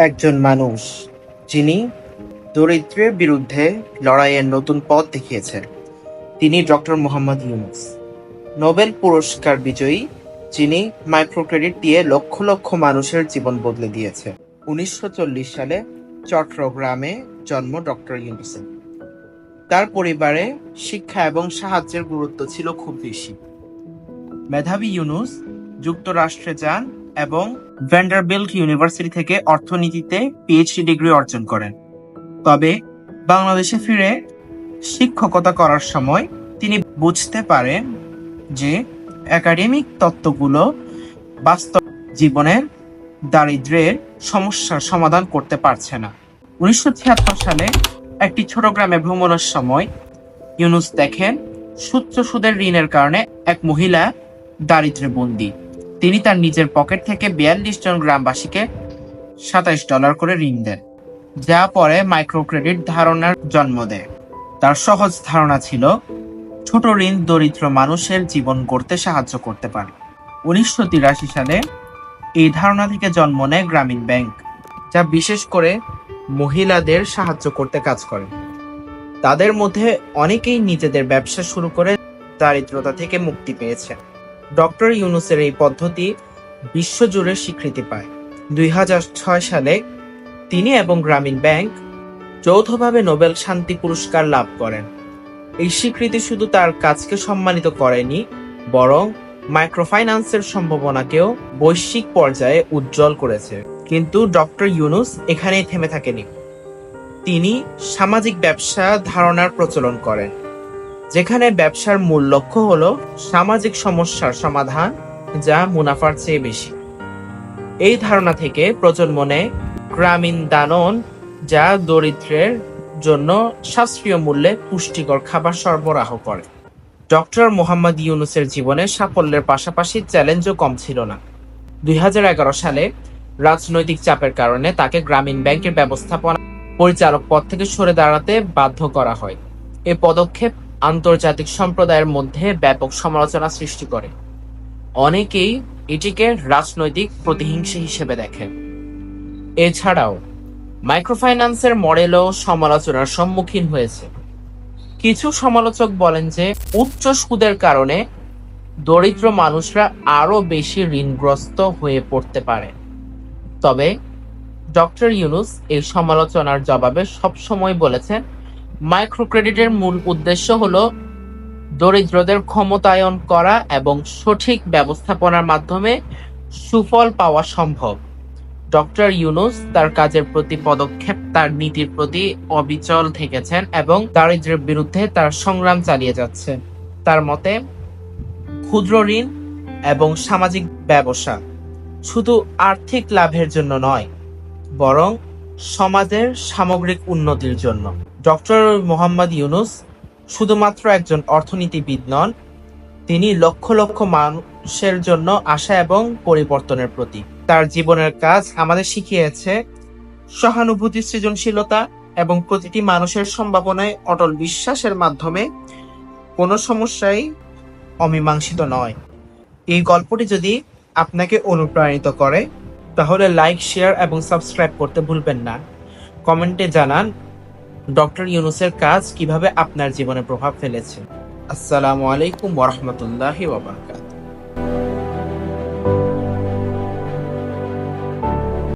একজন মানুষ যিনি দরিদ্রের বিরুদ্ধে লড়াইয়ের নতুন পথ দেখিয়েছেন, তিনি ডক্টর মোহাম্মদ ইউনূস, নোবেল পুরস্কার বিজয়ী, যিনি মাইক্রোক্রেডিট দিয়ে লক্ষ লক্ষ মানুষের জীবন বদলে দিয়েছে। ১৯৪০ সালে চট্টগ্রামে জন্ম ডক্টর ইউনূসের। তার পরিবারে শিক্ষা এবং সাহায্যের গুরুত্ব ছিল খুব বেশি। মেধাবী ইউনূস যুক্তরাষ্ট্রে যান এবং ভ্যান্ডারবিল্ট ইউনিভার্সিটি থেকে অর্থনীতিতে পিএইচডি ডিগ্রি অর্জন করেন। তবে বাংলাদেশে ফিরে শিক্ষকতা করার সময় তিনি বুঝতে পারেন যে একাডেমিক তত্ত্বগুলো বাস্তব জীবনের দারিদ্র্যের সমস্যার সমাধান করতে পারছে না। ১৯৭৬ সালে একটি ছোট গ্রামে ভ্রমণের সময় ইউনূস দেখেন উচ্চ সুদের ঋণের কারণে এক মহিলা দারিদ্র্যে বন্দী। তিনি তার নিজের পকেট থেকে ৪২ জন গ্রামবাসীকে $২৭ করে ঋণ দেন, যা পরে মাইক্রোক্রেডিট ধারণার জন্ম দেয়। তার সহজ ধারণা ছিল ছোট ঋণ দরিদ্র মানুষের জীবন গড়তে সাহায্য করতে পারে। ১৯৮৩ সালে এই ধারণা থেকে জন্ম নেয় গ্রামীণ ব্যাংক, যা বিশেষ করে মহিলাদের সাহায্য করতে কাজ করে। তাদের মধ্যে অনেকেই নিজেদের ব্যবসা শুরু করে দারিদ্রতা থেকে মুক্তি পেয়েছে। ডক্টর ইউনূসের এই পদ্ধতি বিশ্বজুড়ে স্বীকৃতি পায়। ২০০৬ সালে তিনি এবং গ্রামীণ ব্যাংক যৌথভাবে নোবেল শান্তি পুরস্কার লাভ করেন। এই স্বীকৃতি শুধু তার কাজকে সম্মানিত করেনি, বরং মাইক্রোফাইন্যান্সের সম্ভাবনাকেও বৈশ্বিক পর্যায়ে উজ্জ্বল করেছে। কিন্তু ডক্টর ইউনূস এখানেই থেমে থাকেনি। তিনি সামাজিক ব্যবসা ধারণার প্রচলন করেন, যেখানে ব্যবসার মূল লক্ষ্য হলো সামাজিক সমস্যার সমাধান, যা মুনাফার চেয়ে বেশি। এই ধারণা থেকে প্রজন্ম নেয় গ্রামীণ দানন, যা দরিদ্রের জন্য সাশ্রয়ী মূল্যে পুষ্টিকর খাবার সরবরাহ করে। ডক্টর মোহাম্মদ ইউনূসের জীবনে সাফল্যের পাশাপাশি চ্যালেঞ্জও কম ছিল না। ২০১১ সালে রাজনৈতিক চাপের কারণে তাকে গ্রামীণ ব্যাংকের ব্যবস্থাপনা পরিচালক পদ থেকে সরে দাঁড়াতে বাধ্য করা হয়। এ পদক্ষেপ আন্তর্জাতিক সম্প্রদায়ের মধ্যে ব্যাপক সমালোচনা সৃষ্টি করে। অনেকেই এটিকে রাজনৈতিক প্রতিহিংসা হিসেবে দেখেন। এছাড়াও মাইক্রোফাইন্যান্সের মডেলও সমালোচনার সম্মুখীন হয়েছে। কিছু সমালোচক বলেন যে উচ্চ সুদের কারণে দরিদ্র মানুষরা আরো বেশি ঋণগ্রস্ত হয়ে পড়তে পারে। তবে ডক্টর ইউনূস এই সমালোচনার জবাবে সবসময় বলেছেন, মাইক্রোক্রেডিটের মূল উদ্দেশ্য হলো দরিদ্রদের ক্ষমতায়ন করা এবং সঠিক ব্যবস্থাপনার মাধ্যমে সুফল পাওয়া সম্ভব। ডক্টর ইউনূস তার কাজের প্রতি পদক্ষেপ, তার নীতির প্রতি অবিচল থেকেছেন এবং দারিদ্র্যের বিরুদ্ধে তার সংগ্রাম চালিয়ে যাচ্ছেন। তার মতে, ক্ষুদ্র ঋণ এবং সামাজিক ব্যবসা শুধু আর্থিক লাভের জন্য নয়, বরং সমাজের সামগ্রিক উন্নতির জন্য। ডক্টর মোহাম্মদ ইউনূস শুধুমাত্র একজন অর্থনীতিবিদ নন, তিনি লক্ষ লক্ষ মানুষের জন্য আশা এবং পরিবর্তনের প্রতীক। তার জীবনের কাজ আমাদের শিখিয়েছে সহানুভূতি, সৃজনশীলতা এবং প্রতিটি মানুষের সম্ভাবনায় অটল বিশ্বাসের মাধ্যমে কোনো সমস্যাই অমীমাংসিত নয়। এই গল্পটি যদি আপনাকে অনুপ্রাণিত করে, তাহলে লাইক, শেয়ার এবং সাবস্ক্রাইব করতে ভুলবেন না। কমেন্টে জানান ডক্টর ইউনূসের কাজ কিভাবে আপনার জীবনে প্রভাব ফেলেছে। আসসালামু আলাইকুম ওয়া রাহমাতুল্লাহি ওয়া বারাকাতুহু।